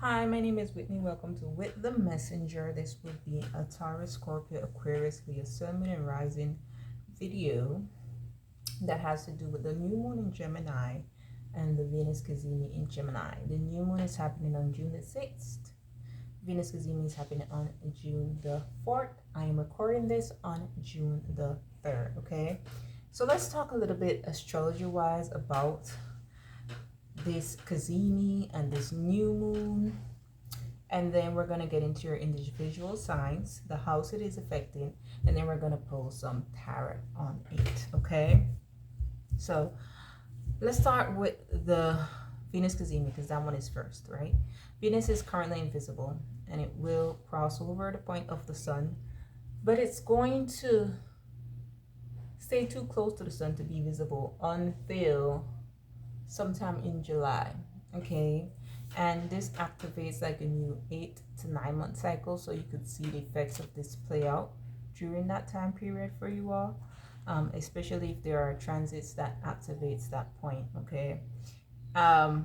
Hi, my name is Whitney. Welcome to Whit the Messenger. This will be a Taurus, Scorpio, Aquarius via Sun, Moon, and Rising video that has to do with the new moon in Gemini and the Venus Cazimi in Gemini. The new moon is happening on June the 6th. Venus Cazimi is happening on June the 4th. I am recording this on June the 3rd, okay? So let's talk a little bit astrology-wise about this Cazimi and this new moon, and then we're going to get into your individual signs, the house it is affecting, and then we're going to pull some tarot on it. Okay, so let's start with the Venus Cazimi, because that one is first, right? Venus is currently invisible and it will cross over the point of the sun, but it's going to stay too close to the sun to be visible until sometime in July. Okay, and this activates like a new 8 to 9 month cycle, so you could see the effects of this play out during that time period for you all, especially if there are transits that activates that point. Okay, the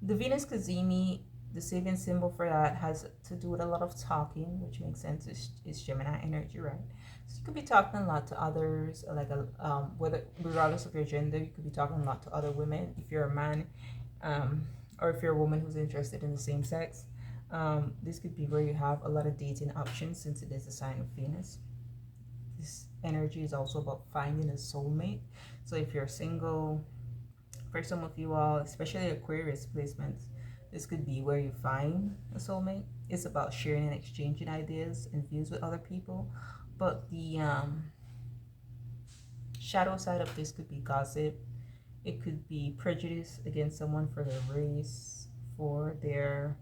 Venus Cazimi, the saving symbol for that has to do with a lot of talking, which makes sense. It's Gemini energy, right? So you could be talking a lot to others, like whether regardless of your gender, you could be talking a lot to other women. If you're a man, or if you're a woman who's interested in the same sex, this could be where you have a lot of dating options, since it is a sign of Venus. This energy is also about finding a soulmate. So if you're single, for some of you all, especially Aquarius placements, this could be where you find a soulmate. It's about sharing and exchanging ideas and views with other people. But the shadow side of this could be gossip. It could be prejudice against someone for their race, for their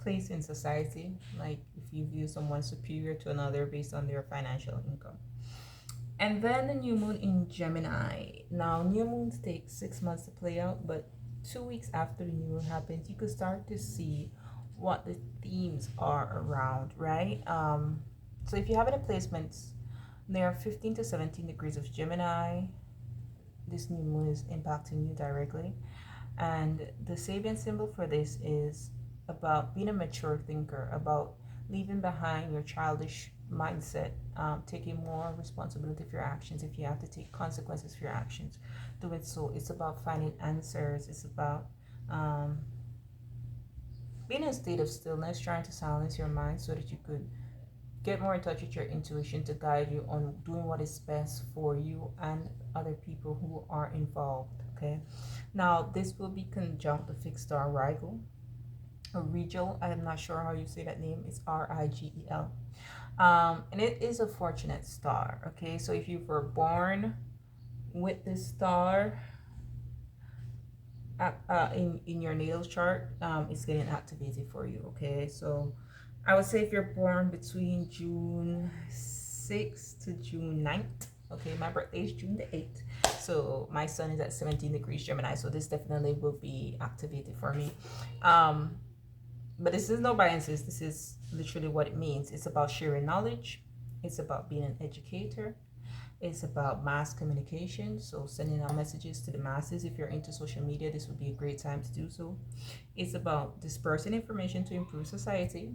place in society. Like if you view someone superior to another based on their financial income. And then the new moon in Gemini. Now, new moons take 6 months to play out, but 2 weeks after the new moon happens, you could start to see what the themes are around, right? So if you have any placements, there are 15 to 17 degrees of Gemini. This new moon is impacting you directly. And the saving symbol for this is about being a mature thinker, about leaving behind your childish mindset, taking more responsibility for your actions. If you have to take consequences for your actions, do it. So it's about finding answers. It's about being in a state of stillness, trying to silence your mind so that you could get more in touch with your intuition to guide you on doing what is best for you and other people who are involved. Okay, now this will be conjunct the fixed star Rigel or Rigel. I am not sure how you say that name. It's Rigel. And it is a fortunate star. Okay, so if you were born with this star in your natal chart, it's getting activated for you. Okay, so I would say if you're born between June 6th to June 9th, okay, my birthday is June the 8th, so my sun is at 17 degrees Gemini, so this definitely will be activated for me. But this is no biases, this is literally what it means. It's about sharing knowledge, it's about being an educator, it's about mass communication, so sending out messages to the masses. If you're into social media, this would be a great time to do so. It's about dispersing information to improve society,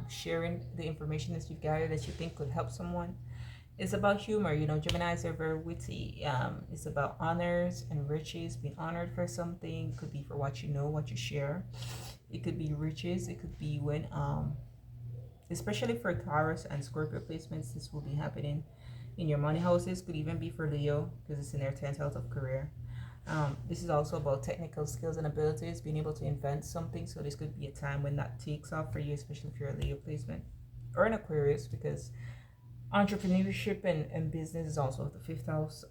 sharing the information that you've gathered that you think could help someone. It's about humor. Geminis are very witty. It's about honors and riches, being honored for something. It could be for what you know, what you share. It could be riches. It could be when, especially for Taurus and Scorpio placements, this will be happening in your money houses. Could even be for Leo because it's in their 10th house of career. This is also about technical skills and abilities, being able to invent something. So this could be a time when that takes off for you, especially if you're a Leo placement or an Aquarius, because entrepreneurship and business is also the 5th house.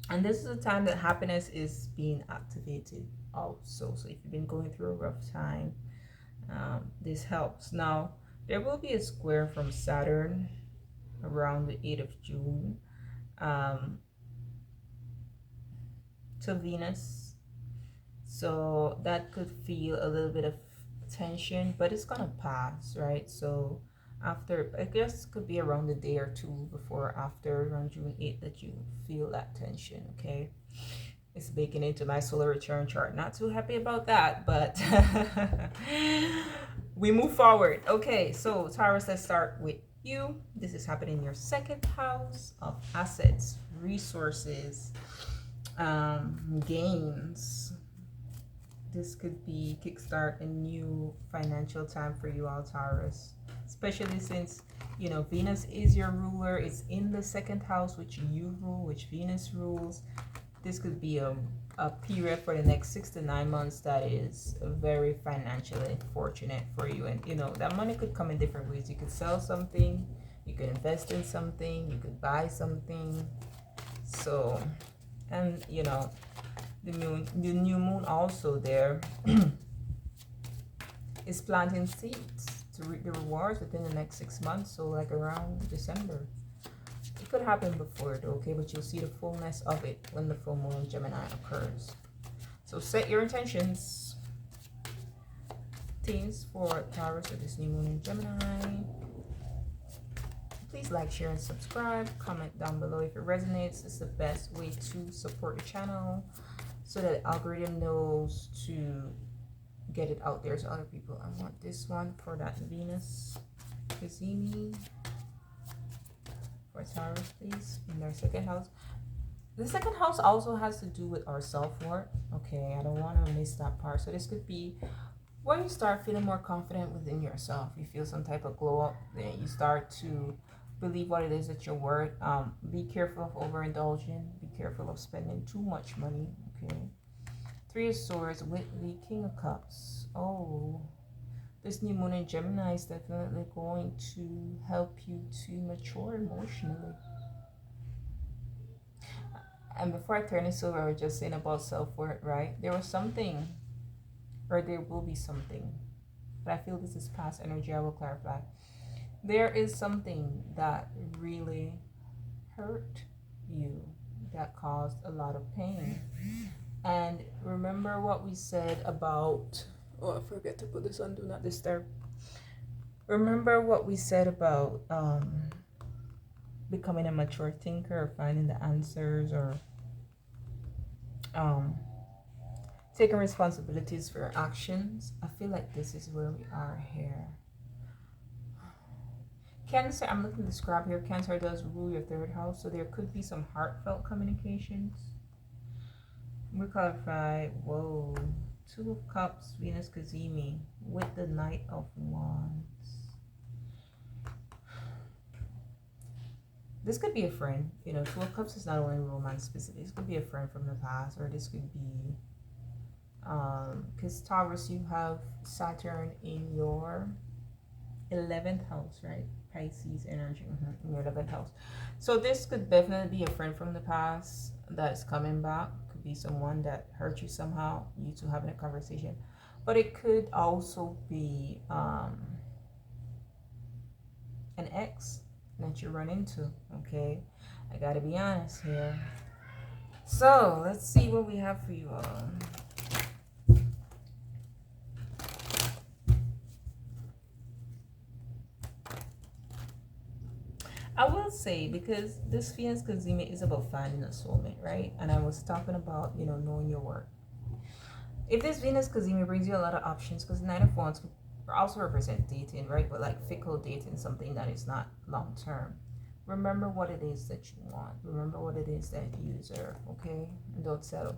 And this is a time that happiness is being activated also. So if you've been going through a rough time, this helps. Now, there will be a square from Saturn around the 8th of June to Venus. So that could feel a little bit of tension, but it's gonna pass, right? So after, I guess could be around a day or two before, after around June 8th, that you feel that tension. Okay, It's baking into my solar return chart. Not too happy about that, but we move forward. Okay, so Taurus, let's start with you. This is happening in your second house of assets, resources, gains. This could be kickstart a new financial time for you all, Taurus, especially since, you know, Venus is your ruler. It's in the second house, which you rule, which Venus rules. This could be a period for the next 6 to 9 months that is very financially fortunate for you. And, you know, that money could come in different ways. You could sell something, you could invest in something, you could buy something. So, and, you know, the new moon also there is planting seeds to reap the rewards within the next 6 months. So like around December. It could happen before it, okay? But you'll see the fullness of it when the full moon in Gemini occurs. So set your intentions. Themes for Taurus with this new moon in Gemini. Please like, share, and subscribe. Comment down below if it resonates. It's the best way to support the channel, so that the algorithm knows to get it out there to other people. I want this one for that Venus Cazimi for Taurus, please, in their second house. The second house also has to do with our self-worth. Okay, I don't want to miss that part. So this could be where you start feeling more confident within yourself. You feel some type of glow up. Then you start to believe what it is that you're worth. Be careful of overindulging. Be careful of spending too much money. Okay. 3 of Swords with the King of Cups. Oh, this new moon in Gemini is definitely going to help you to mature emotionally. And before I turn this over, I was just saying about self-worth, right? There was something, or there will be something, but I feel this is past energy. I will clarify. There is something that really hurt you, that caused a lot of pain. And remember what we said about, oh, I forget to put this on Do Not Disturb. Remember what we said about becoming a mature thinker, or finding the answers, or taking responsibilities for your actions. I feel like this is where we are here. Cancer, I'm looking to describe here, Cancer does rule your 3rd house, so there could be some heartfelt communications. We clarify, whoa, 2 of Cups, Venus Cazimi, with the Knight of Wands. This could be a friend. You know, 2 of Cups is not only romance specific. This could be a friend from the past, or this could be, because Taurus, you have Saturn in your 11th house, right? Pisces energy in your 11th house. So this could definitely be a friend from the past that's coming back. Could be someone that hurt you somehow, you two having a conversation. But it could also be an ex that you run into, okay? I gotta be honest here. So let's see what we have for you all. I will say, because this Venus Cazimi is about finding a soulmate, right? And I was talking about, you know, knowing your worth. If this Venus Cazimi brings you a lot of options, because 9 of Wands also represent dating, right? But like fickle dating, something that is not long term. Remember what it is that you want. Remember what it is that you deserve, okay? And don't settle.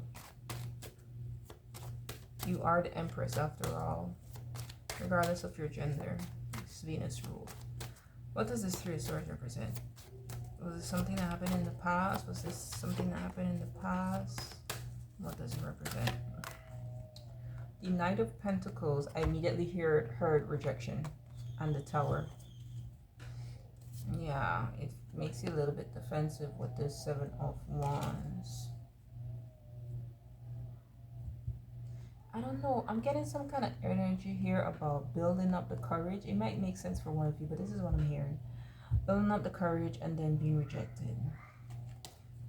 You are the Empress after all, regardless of your gender. It's Venus rule. What does this 3 of Swords represent? Was it something that happened in the past? Was this something that happened in the past? What does it represent? The Knight of Pentacles, I immediately heard rejection, and the Tower. Yeah, it makes you a little bit defensive with this 7 of Wands. I don't know. I'm getting some kind of energy here about building up the courage. It might make sense for one of you, but this is what I'm hearing. Building up the courage and then being rejected.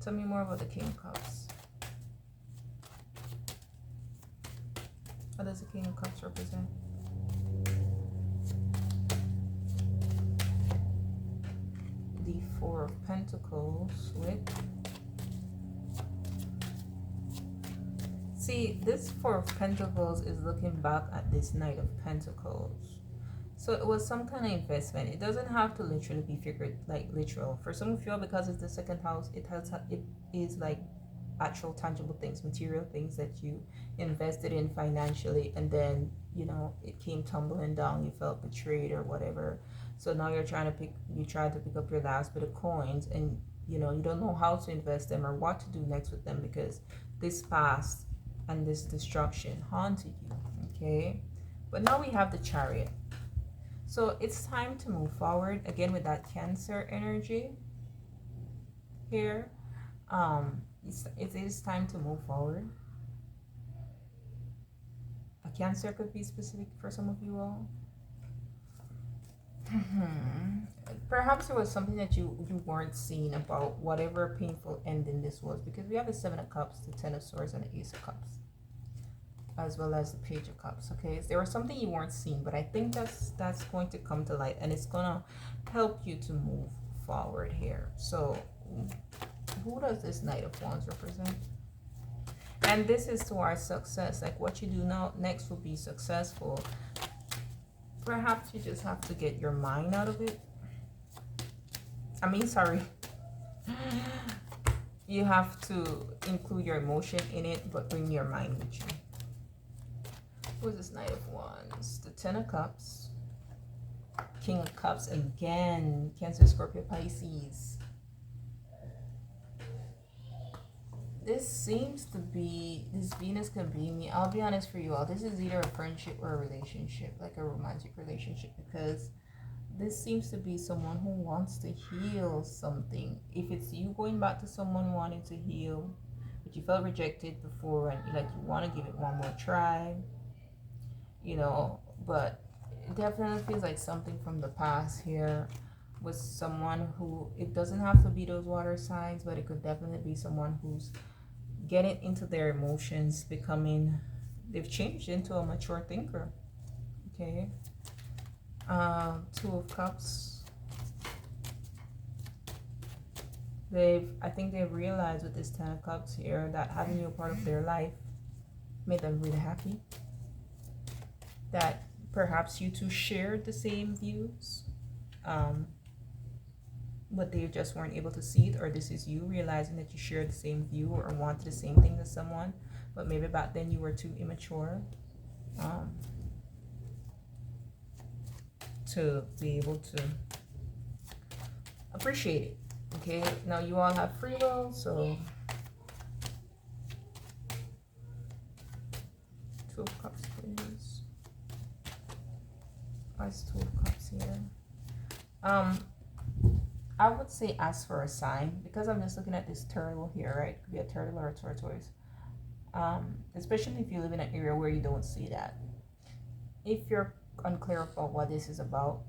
Tell me more about the King of Cups. What does the King of Cups represent? The 4 of Pentacles with See, this Four of Pentacles is looking back at this Knight of Pentacles. So it was some kind of investment. It doesn't have to literally be figured like literal. For some of you, because it's the second house, it is like actual tangible things, material things that you invested in financially, and then you know it came tumbling down. You felt betrayed or whatever. So now you're trying to pick up your last bit of coins, and you know you don't know how to invest them or what to do next with them because this past and this destruction haunted you. Okay, but now we have the Chariot. So it's time to move forward again with that Cancer energy here. It is time to move forward. A Cancer could be specific for some of you all. Perhaps there was something that you weren't seeing about whatever painful ending this was, because we have the Seven of Cups, the Ten of Swords, and the Ace of Cups, as well as the Page of Cups. Okay, there was something you weren't seeing, but I think that's going to come to light, and it's gonna help you to move forward here. So who does this Knight of Wands represent? And this is towards success. Like what you do now next will be successful. Perhaps you just have to get your mind out of it. You have to include your emotion in it, but bring your mind with you. Who is this Knight of Wands? The Ten of Cups, King of Cups again, Cancer, Scorpio, Pisces. This seems to be, this Venus can be me. I'll be honest for you all, this is either a friendship or a relationship, like a romantic relationship, because this seems to be someone who wants to heal something. If it's you going back to someone wanting to heal, but you felt rejected before and you want to give it one more try, you know, but it definitely feels like something from the past here with someone who, it doesn't have to be those water signs, but it could definitely be someone who's getting into their emotions, they've changed into a mature thinker. Okay, Two of Cups. I think they've realized with this Ten of Cups here that having you a part of their life made them really happy. That perhaps you two shared the same views, but they just weren't able to see it, or this is you realizing that you shared the same view or wanted the same thing as someone, but maybe back then you were too immature to be able to appreciate it. Okay, now you all have free will, so Two of Cups, please. Why's Two of Cups here? I would say ask for a sign, because I'm just looking at this turtle here, right? It could be a turtle or a tortoise. Especially if you live in an area where you don't see that. If you're unclear about what this is about,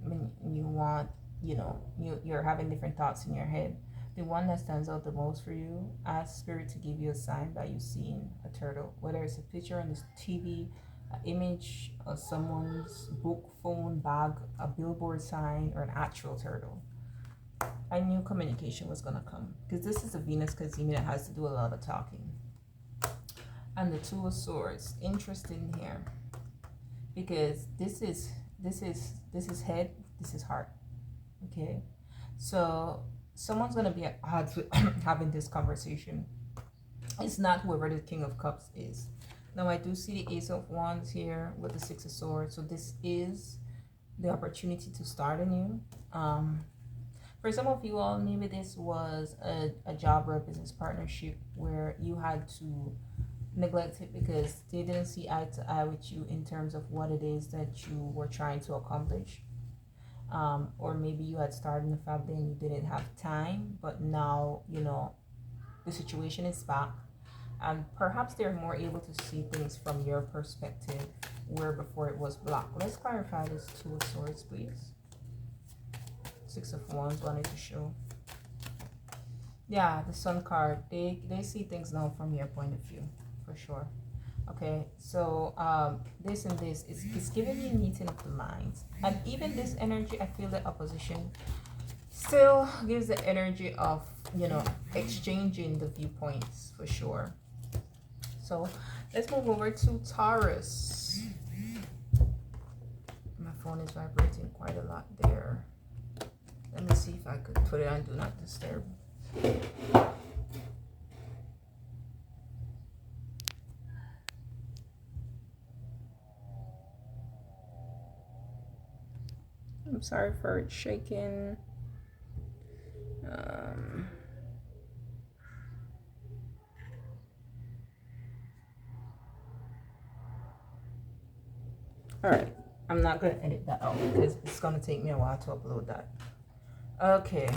I mean, you want, you know, you're having different thoughts in your head, the one that stands out the most for you, ask Spirit to give you a sign by you seeing a turtle, whether it's a picture on this TV, an image of someone's book, phone, bag, a billboard sign, or an actual turtle. I knew communication was going to come, because this is a Venus Cazimi that has to do a lot of talking. And the Two of Swords, interesting here, because this is head, this is heart. Okay, so someone's going to be at odds with having this conversation. It's not whoever the King of Cups is. Now I do see the Ace of Wands here with the Six of Swords, so this is the opportunity to start anew. For some of you all, maybe this was a job or a business partnership where you had to neglect it because they didn't see eye to eye with you in terms of what it is that you were trying to accomplish. Or maybe you had started a family and you didn't have time, but now, you know, the situation is back. And perhaps they're more able to see things from your perspective, where before it was blocked. Let's clarify this Two of Swords, please. Six of Wands wanted to show. Yeah, the Sun card. They see things now from your point of view, for sure. Okay, so this and this is giving me a meeting of the minds. And even this energy, I feel the opposition still gives the energy of, you know, exchanging the viewpoints, for sure. So let's move over to Taurus. My phone is vibrating quite a lot there. Let me see if I could put it on do not disturb. I'm sorry for it shaking. All right, I'm not going to edit that out because it's going to take me a while to upload that. Okay,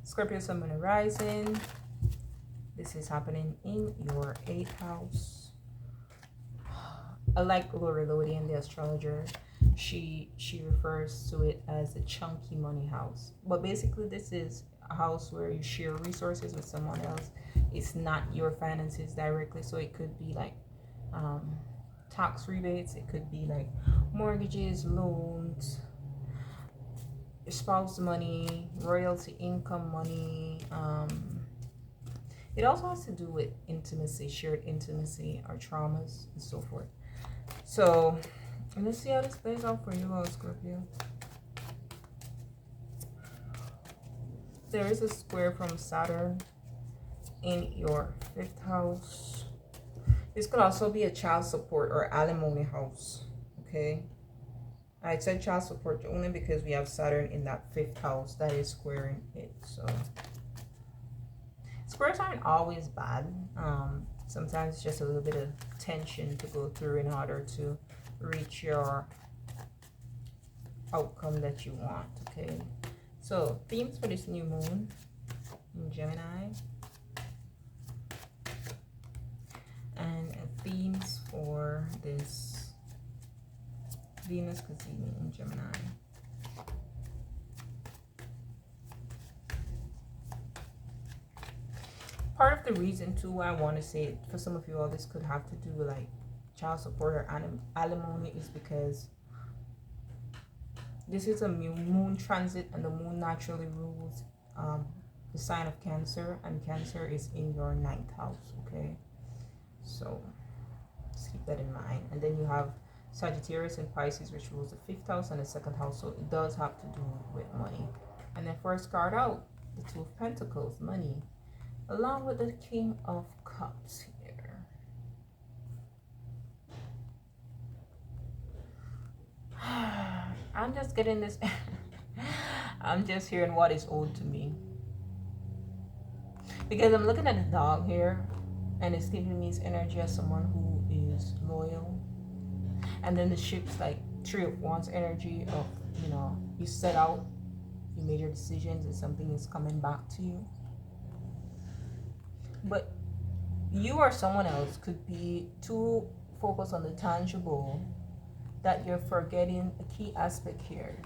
Scorpio Sun, Moon, and Rising. This is happening in your 8th house. I like Lori Lodian, the astrologer. She refers to it as a chunky money house. But basically, this is a house where you share resources with someone else. It's not your finances directly, so it could be like tax rebates. It could be like mortgages, loans, spouse money, royalty income money. It also has to do with intimacy, shared intimacy, or traumas, and so forth. So let's see how this plays out for you all, Scorpio. There is a square from Saturn in your 5th house. This could also be a child support or alimony house, okay? I said child support only because we have Saturn in that 5th house that is squaring it. So squares aren't always bad. Sometimes it's just a little bit of tension to go through in order to reach your outcome that you want, okay? So themes for this new moon in Gemini, and themes for this Venus Cassini in Gemini. Part of the reason too why I want to say for some of you all this could have to do with like child support or alimony is because this is a moon transit, and the moon naturally rules the sign of Cancer, and Cancer is in your 9th house, okay? So just keep that in mind. And then you have Sagittarius and Pisces, which rules the 5th house and the 2nd house, so it does have to do with money. And then first card out, the 2 of Pentacles, money, along with the King of Cups here. I'm just getting this. I'm just hearing what is owed to me. Because I'm looking at the dog here, and it's giving me its energy as someone who is loyal. And then the ship's like 3 of Wands energy of, you know, you set out, you made your decisions, and something is coming back to you. But you or someone else could be too focused on the tangible that you're forgetting a key aspect here,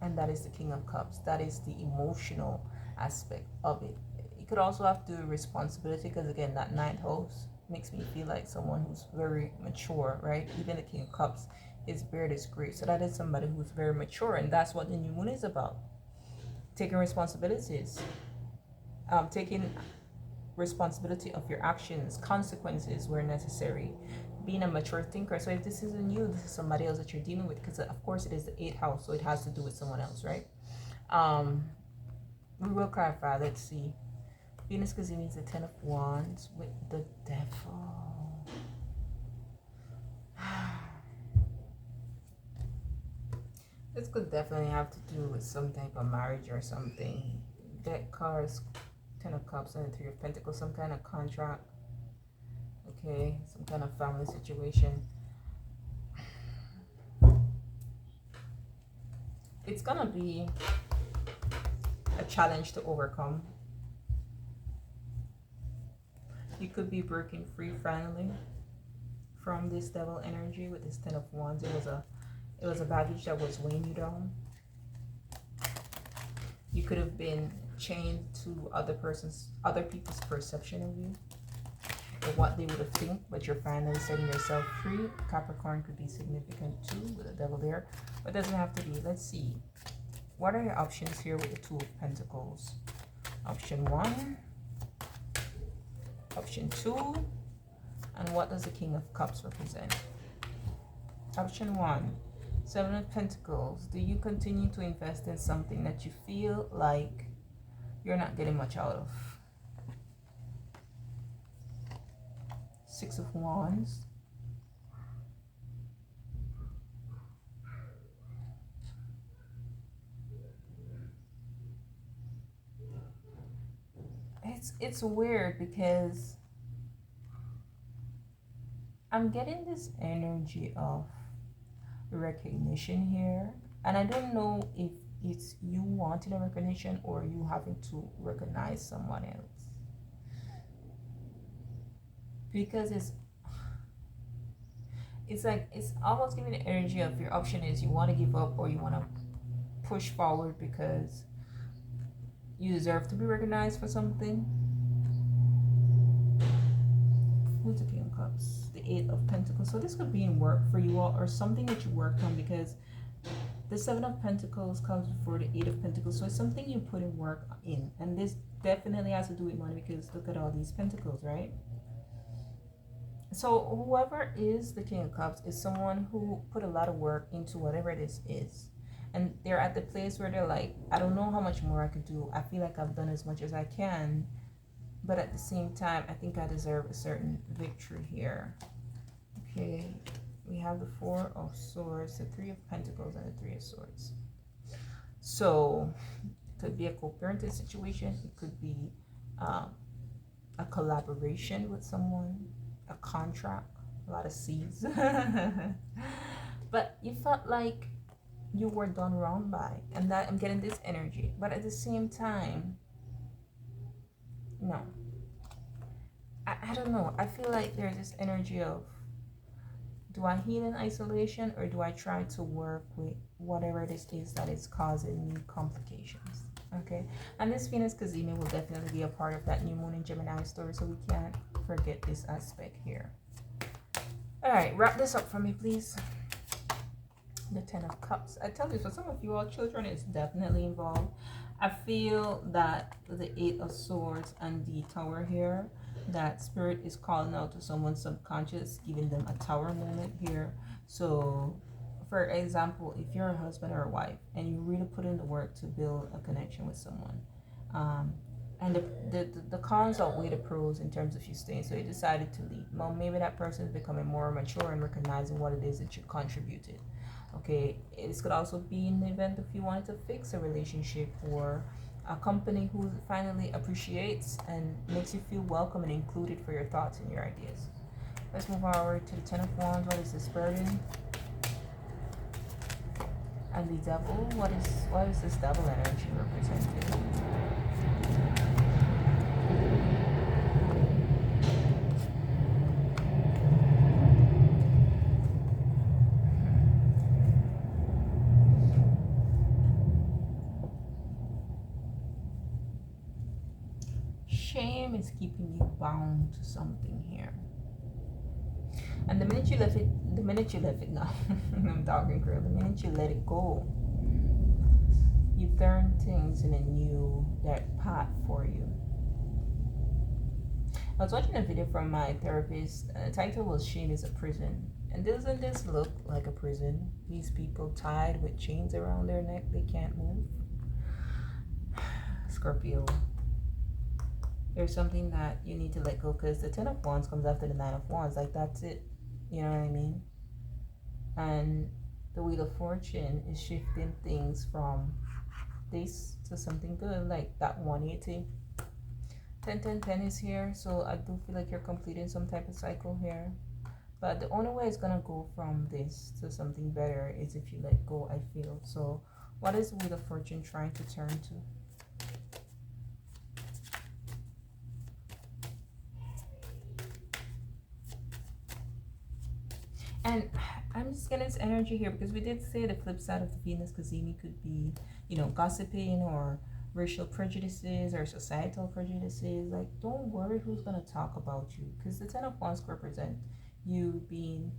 and that is the King of Cups. That is the emotional aspect of it. It could also have to do with responsibility, because again, that 9th house makes me feel like someone who's very mature, right? Even the King of Cups, his beard is great, so that is somebody who's very mature, and that's what the new moon is about. Taking responsibilities, taking responsibility of your actions, consequences where necessary, being a mature thinker. So if this isn't you, this is somebody else that you're dealing with, because of course it is the 8th house, so it has to do with someone else, right? We will clarify. Let's see. Venus Cassini is the 10 of Wands with the Devil. This could definitely have to do with some type of marriage or something. That cards, 10 of Cups and 3 of Pentacles, some kind of contract, okay, some kind of family situation. It's gonna be a challenge to overcome. You could be breaking free finally from this Devil energy with this 10 of Wands. It was a baggage that was weighing you down. You could have been chained to other people's perception of you, or what they would have think, but you're finally setting yourself free. Capricorn could be significant too with the Devil there, but it doesn't have to be. Let's see. What are your options here with the 2 of Pentacles? Option 1, option 2, what does the King of Cups represent? Option 1, Seven of Pentacles. Do you continue to invest in something that you feel like you're not getting much out of? Six of Wands. It's weird because I'm getting this energy of recognition here, and I don't know if it's you wanting a recognition or you having to recognize someone else, because it's like it's almost giving the energy of your option is you want to give up or you want to push forward because you deserve to be recognized for something. Who's the King of Cups? The Eight of Pentacles. So this could be in work for you all or something that you worked on, because the Seven of Pentacles comes before the Eight of Pentacles. So it's something you put in work in. And this definitely has to do with money, because look at all these pentacles, right? So whoever is the King of Cups is someone who put a lot of work into whatever this is. And they're at the place where they're like, I don't know how much more I could do. I feel like I've done as much as I can. But at the same time, I think I deserve a certain victory here. Okay, we have the Four of Swords, the Three of Pentacles, and the Three of Swords. So it could be a co-parenting situation. It could be a collaboration with someone, a contract, a lot of C's. But you felt like you were done wrong by, and that I'm getting this energy. But at the same time, no, I don't know. I feel like there's this energy of, do I heal in isolation or do I try to work with whatever this is that is causing me complications? Okay, and this Venus Cazimi will definitely be a part of that new moon in Gemini story, so we can't forget this aspect here. All right, wrap this up for me, please. The Ten of Cups. I tell you, for some of you all, children is definitely involved. I feel that the Eight of Swords and the Tower here, that spirit is calling out to someone's subconscious, giving them a tower moment here. So for example, if you're a husband or a wife and you really put in the work to build a connection with someone, and the cons outweigh the pros in terms of you staying, so you decided to leave. Well, maybe that person is becoming more mature and recognizing what it is that you contributed. Okay, this could also be in the event if you wanted to fix a relationship, or a company who finally appreciates and makes you feel welcome and included for your thoughts and your ideas. Let's move forward to the Ten of Wands. What is this burden? And the Devil. What is this Devil energy representing? Shame is keeping you bound to something here. And the minute you let it now, I'm talking girl, the minute you let it go, you turn things in a new path for you. I was watching a video from my therapist, and the title was Shame is a Prison. And doesn't this look like a prison? These people tied with chains around their neck, they can't move. Scorpio, there's something that you need to let go, because the Ten of Wands comes after the Nine of Wands. Like, that's it. You know what I mean? And the Wheel of Fortune is shifting things from this to something good, like that 180. 10, 10, 10 is here, so I do feel like you're completing some type of cycle here. But the only way it's gonna go from this to something better is if you let go, I feel. So what is the Wheel of Fortune trying to turn to? And I'm just getting this energy here because we did say the flip side of the Venus Cazimi could be, you know, gossiping or racial prejudices or societal prejudices. Like, don't worry who's going to talk about you, because the Ten of Wands represent you being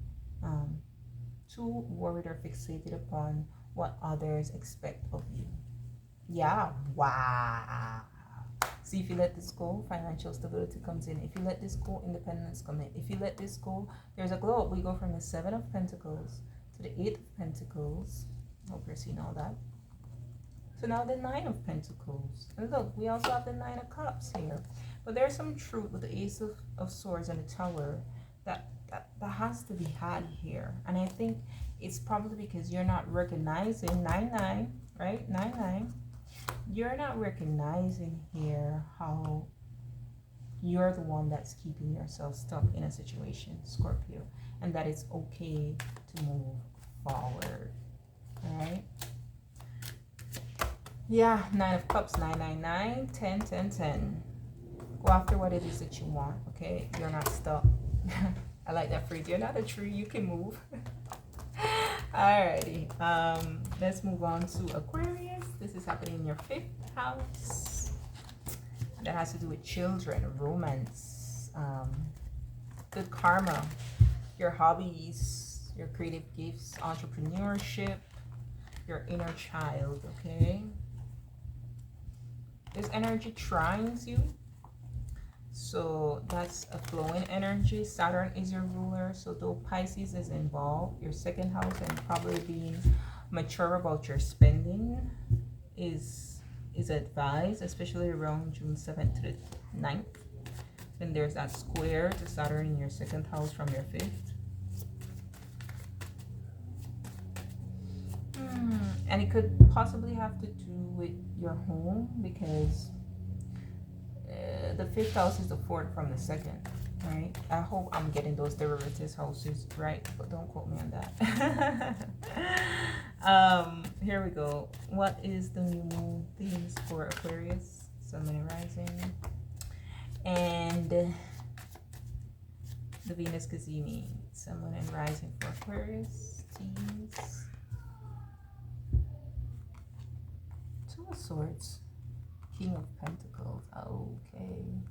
too worried or fixated upon what others expect of you. Yeah, wow. See, See, if you let this go, financial stability comes in. If you let this go, independence comes in. If you let this go, there's a glow up. We go from the 7 of Pentacles to the 8 of Pentacles. Hope you're seeing all that. So now the 9 of Pentacles. And look, we also have the 9 of Cups here. But there's some truth with the Ace of Swords and the Tower that has to be had here. And I think it's probably because you're not recognizing 9-9, right? 9-9. You're not recognizing here how you're the one that's keeping yourself stuck in a situation, Scorpio. And that it's okay to move forward. Alright? Yeah, 9 of Cups, 999, 10, 10, 10. Go after what it is that you want, okay? You're not stuck. I like that phrase. You're not a tree, you can move. Alrighty. Let's move on to Aquarius. This is happening in your 5th house. That has to do with children, romance, good karma, your hobbies, your creative gifts, entrepreneurship, your inner child, okay? This energy trines you. So that's a flowing energy. Saturn is your ruler. So though Pisces is involved, your 2nd house, and probably being mature about your spending is advised, especially around June 7th to the 9th. Then there's that square to Saturn in your 2nd house from your 5th. And it could possibly have to do with your home, because the 5th house is the 4th from the 2nd, right? I hope I'm getting those derivatives houses right, but don't quote me on that. Here we go. What is the new moon themes for Aquarius, Sun, Moon, and Rising? And the Venus Cazimi, Sun, Moon, and Rising for Aquarius themes. 2 of Swords, King of Pentacles. Okay.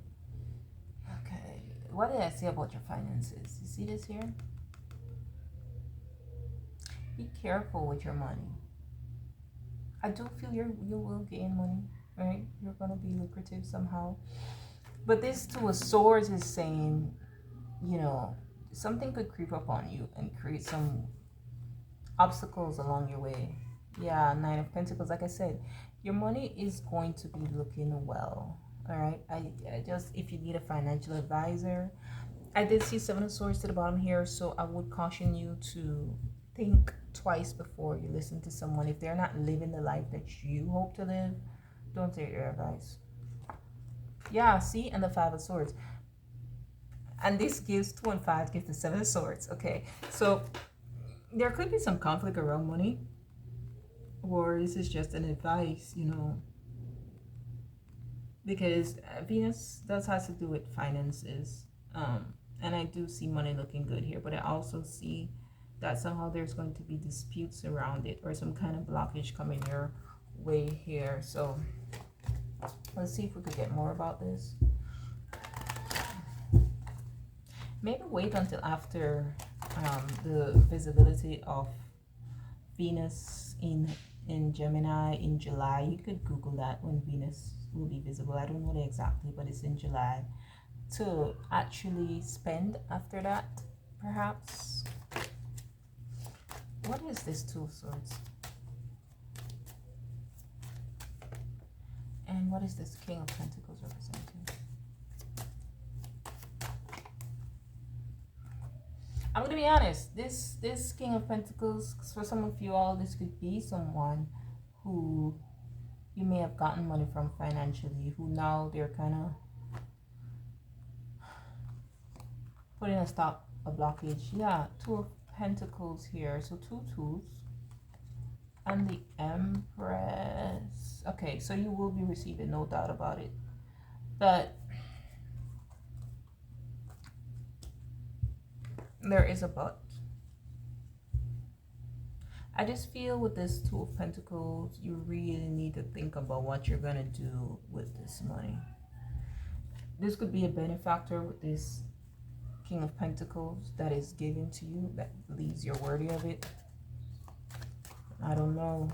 Okay. What did I say about your finances? You see this here? Be careful with your money. I do feel you will gain money, right? You're going to be lucrative somehow. But this 2 of Swords is saying, you know, something could creep up on you and create some obstacles along your way. Yeah, 9 of Pentacles. Like I said, your money is going to be looking well. All right. I just, if you need a financial advisor, I did see 7 of Swords to the bottom here. So I would caution you to think twice before you listen to someone. If they're not living the life that you hope to live, don't take their advice. Yeah, see, and the 5 of Swords. And this gives 2 and 5 gives the 7 of Swords. Okay. So there could be some conflict around money. Or this is just an advice, you know, because Venus does have to do with finances. And I do see money looking good here, but I also see that somehow there's going to be disputes around it or some kind of blockage coming your way here. So let's see if we could get more about this. Maybe wait until after the visibility of Venus in Gemini in July. You could Google that when Venus will be visible. I don't know exactly, but it's in July. To actually spend after that, perhaps. What is this 2 of Swords? And what is this King of Pentacles representing? I'm going to be honest, this King of Pentacles, for some of you all, this could be someone who you may have gotten money from financially, who now they're kind of putting a stop, a blockage. Yeah, 2 of Pentacles here, so 2 2s. And the Empress. Okay, so you will be receiving, no doubt about it. But there is a but. I just feel with this 2 of Pentacles, you really need to think about what you're going to do with this money. This could be a benefactor with this King of Pentacles that is given to you, that believes you're worthy of it. I don't know.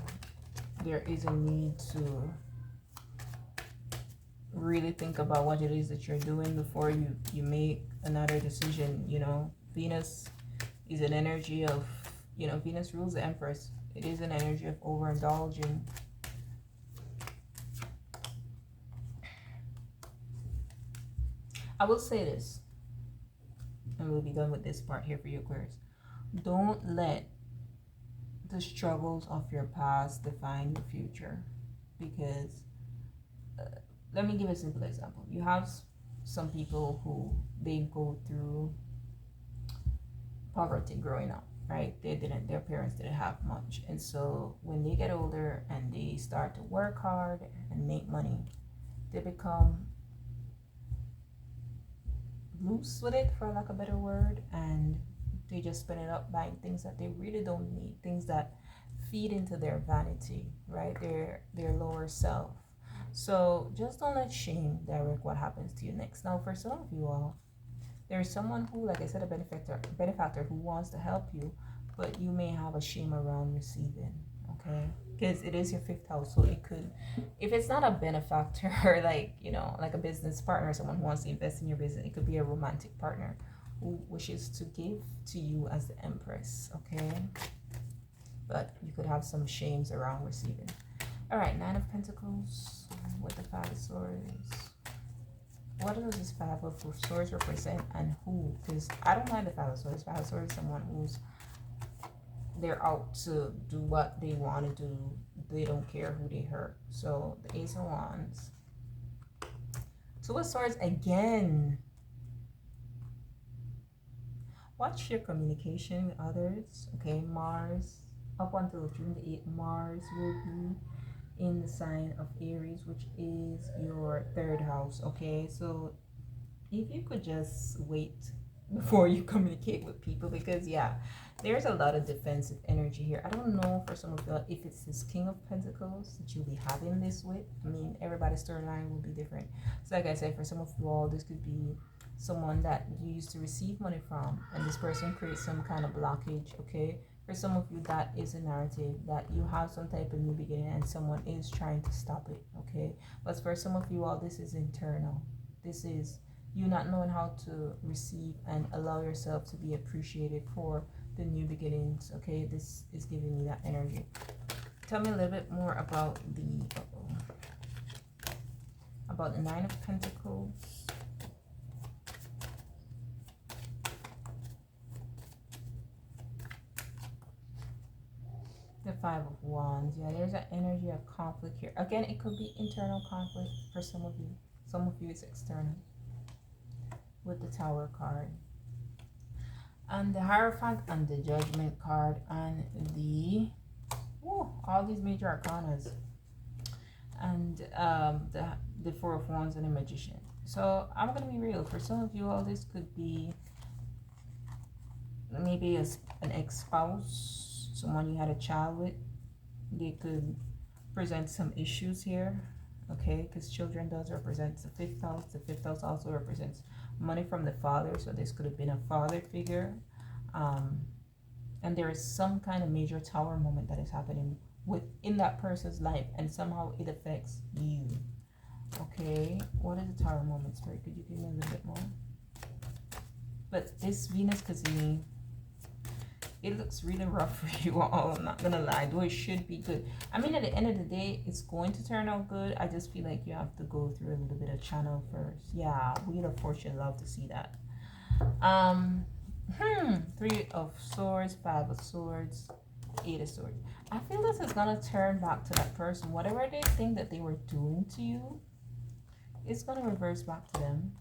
There is a need to really think about what it is that you're doing before you make another decision. You know, Venus is an energy of, you know, Venus rules the Empress. It is an energy of overindulging. I will say this, and we'll be done with this part here for you, Aquarius. Don't let the struggles of your past define your future, because let me give a simple example. You have some people who they go through poverty growing up, right? Their parents didn't have much, and so when they get older and they start to work hard and make money, they become loose with it, for lack of a better word, and they just spend it up buying things that they really don't need, things that feed into their vanity, right? Their lower self. So just don't let shame direct what happens to you next. Now, for some of you all, there is someone who, like I said, a benefactor who wants to help you, but you may have a shame around receiving, okay? Because it is your fifth house, so it could, if it's not a benefactor, like, you know, like a business partner, someone who wants to invest in your business, it could be a romantic partner who wishes to give to you as the Empress, okay? But you could have some shames around receiving. All right, Nine of Pentacles with the Five of Swords. What does this Five of Swords represent, and who? Because I don't mind the Five of Swords. Five of Swords is someone who's, they're out to do what they want to do. They don't care who they hurt. So the Ace of Wands. Two of Swords again. Watch your communication with others. Okay, Mars. Up until June the 8th, Mars will be in the sign of Aries, which is your third house. Okay, so if you could just wait before you communicate with people, because yeah, there's a lot of defensive energy here. I don't know for some of you if it's this King of Pentacles that you'll be having this with. I mean, everybody's storyline will be different. So like I said, for some of you all, this could be someone that you used to receive money from, and this person creates some kind of blockage, okay? For some of you, that is a narrative that you have some type of new beginning and someone is trying to stop it, okay? But for some of you all, this is internal. This is you not knowing how to receive and allow yourself to be appreciated for the new beginnings, okay? This is giving me that energy. Tell me a little bit more about the Nine of Pentacles. The Five of Wands. Yeah, there's an energy of conflict here. Again, it could be internal conflict for some of you. Some of you it's external. With the Tower card. And the Hierophant and the Judgment card and the all these major arcanas. And the Four of Wands and the Magician. So I'm gonna be real. For some of you all, this could be maybe an ex-spouse, someone you had a child with. They could present some issues here, okay? Because children does represent the fifth house. The fifth house also represents money from the father, so this could have been a father figure. And there is some kind of major tower moment that is happening within that person's life, and somehow it affects you, okay? What is the tower moment, Spirit? Could you give me a little bit more? But this Venus Cassini, it looks really rough for you all, I'm not gonna lie, though it should be good. I mean, at the end of the day, it's going to turn out good. I just feel like you have to go through a little bit of channel first. Yeah, Wheel of Fortune, love to see that. Three of Swords, Five of Swords, Eight of Swords. I feel this is gonna turn back to that person. Whatever they think that they were doing to you, it's gonna reverse back to them,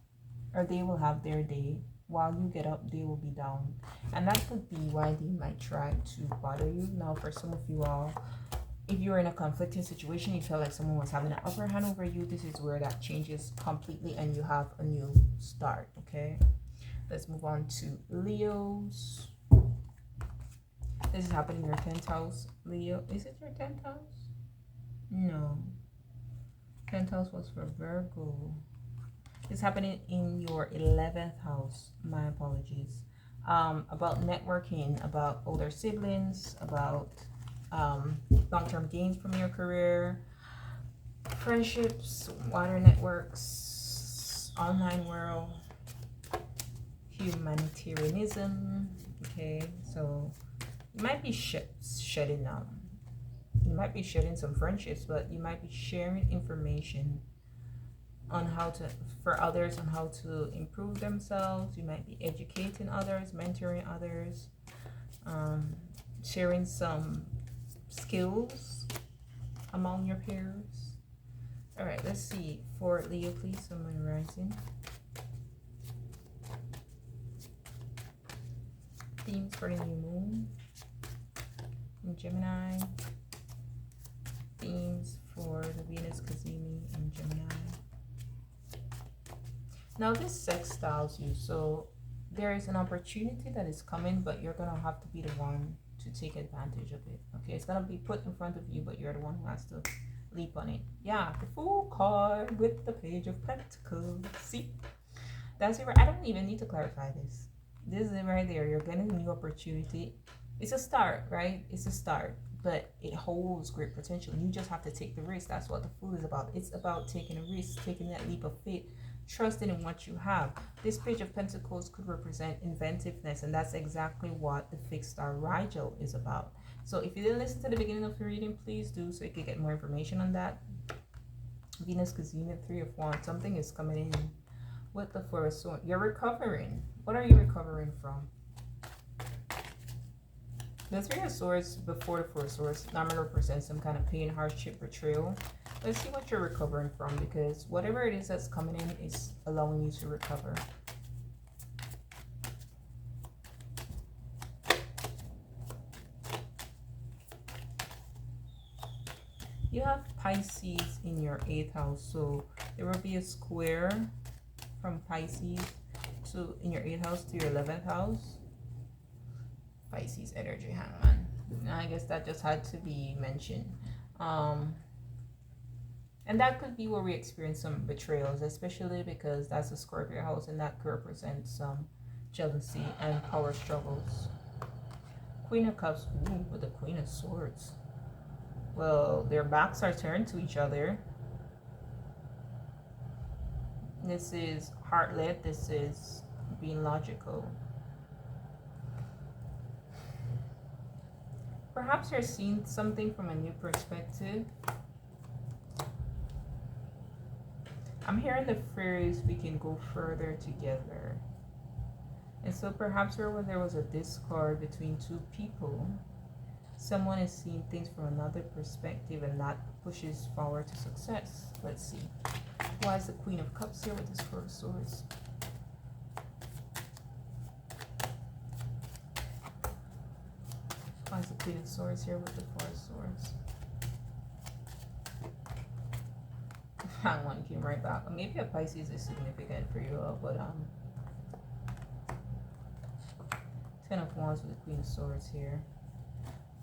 or they will have their day. While you get up, they will be down. And that could be why they might try to bother you. Now, for some of you all, if you're in a conflicting situation, you felt like someone was having an upper hand over you, this is where that changes completely and you have a new start, okay? Let's move on to Leos. This is happening in your 10th house, Leo. Is it your 10th house? No. 10th house was for Virgo. It's happening in your 11th house. My apologies. About networking, about older siblings, about long-term gains from your career. Friendships, water networks, online world, humanitarianism. Okay, so you might be shedding you might be shedding some friendships, but you might be sharing information on how to, for others, on how to improve themselves. You might be educating others, mentoring others, sharing some skills among your peers. All right, let's see. For Leo, please, Sun, Moon, Rising. Themes for the new moon in Gemini. Themes for the Venus Cazimi in Gemini. Now this sextiles you, so there is an opportunity that is coming, but you're gonna have to be the one to take advantage of it. Okay, it's gonna be put in front of you, but you're the one who has to leap on it. Yeah, the Fool card with the Page of Pentacles. See, that's it. I don't even need to clarify this. This is it right there. You're getting a new opportunity. It's a start, right? It's a start, but it holds great potential. You just have to take the risk. That's what the Fool is about. It's about taking a risk, taking that leap of faith, trusting in what you have. This Page of Pentacles could represent inventiveness, and that's exactly what the Fixed Star Rigel is about. So if you didn't listen to the beginning of the reading, please do, so you can get more information on that. Venus Cazimi, Three of Wands. Something is coming in with the Four of Swords. You're recovering. What are you recovering from? The Three of Swords before the Four of Swords normally represents some kind of pain, hardship, betrayal. Let's see what you're recovering from, because whatever it is that's coming in is allowing you to recover. You have Pisces in your 8th house, so there will be a square from Pisces to in your 8th house to your 11th house. Pisces energy, Hangman. I guess that just had to be mentioned. And that could be where we experience some betrayals, especially because that's a Scorpio house, and that could represent some jealousy and power struggles. Queen of Cups, ooh, with the Queen of Swords. Well, their backs are turned to each other. This is heart-led. This is being logical. Perhaps you're seeing something from a new perspective. I'm hearing the phrase, we can go further together. And so perhaps when there was a discord between two people, someone is seeing things from another perspective, and that pushes forward to success. Let's see. Why is the Queen of Cups here with this Four of Swords? Why is the Queen of Swords here with the Four of Swords? That one came right back. Maybe a Pisces is significant for you all, but Ten of Wands with the Queen of Swords here.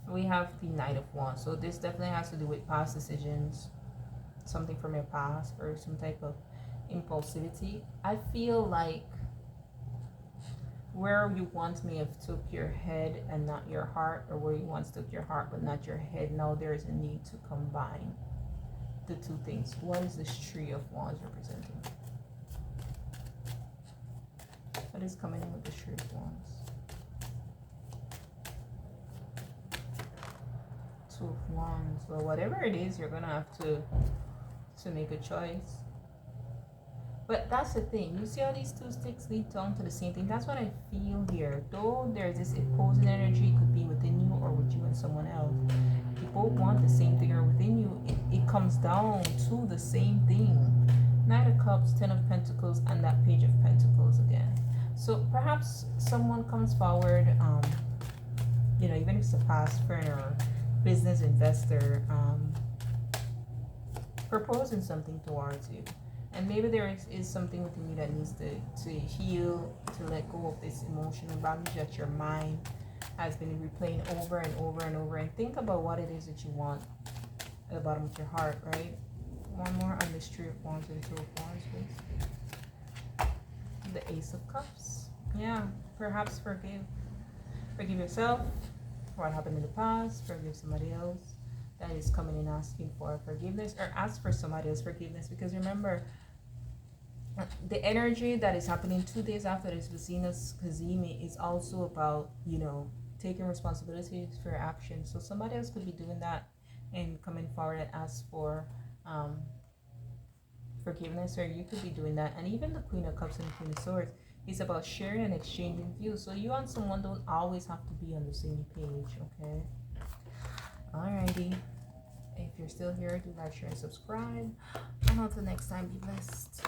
We have the Knight of Wands, so this definitely has to do with past decisions, something from your past, or some type of impulsivity. I feel like where you once may have took your head and not your heart, or where you once took your heart but not your head, now there is a need to combine the two things. What is this Tree of Wands representing? What is coming in with the Tree of Wands? Two of Wands. Well, whatever it is, you're gonna have to make a choice. But that's the thing. You see how these two sticks lead down to the same thing? That's what I feel here. Though there's this opposing energy, it could be within you or with you and someone else. You both want the same thing, or within you, it comes down to the same thing. Knight of Cups, Ten of Pentacles, and that Page of Pentacles again. So perhaps someone comes forward, you know, even if it's a past friend or business investor, proposing something towards you. And maybe there is something within you that needs to heal, to let go of this emotional baggage that your mind has been replaying over and over and over. And think about what it is that you want at the bottom of your heart, right? One more on this Tree of Wands and Two of Wands, please. The Ace of Cups. Yeah, perhaps forgive yourself for what happened in the past, forgive somebody else. that is coming in asking for forgiveness, or ask for somebody else's forgiveness. Because remember, the energy that is happening 2 days after this Venus Kazemi is also about, you know, taking responsibilities for your actions. So somebody else could be doing that and coming forward and ask for forgiveness, or you could be doing that. And even the Queen of Cups and the Queen of Swords is about sharing and exchanging views. So you and someone don't always have to be on the same page, okay? Alrighty. If you're still here, do like, share, and subscribe. And until next time, be blessed.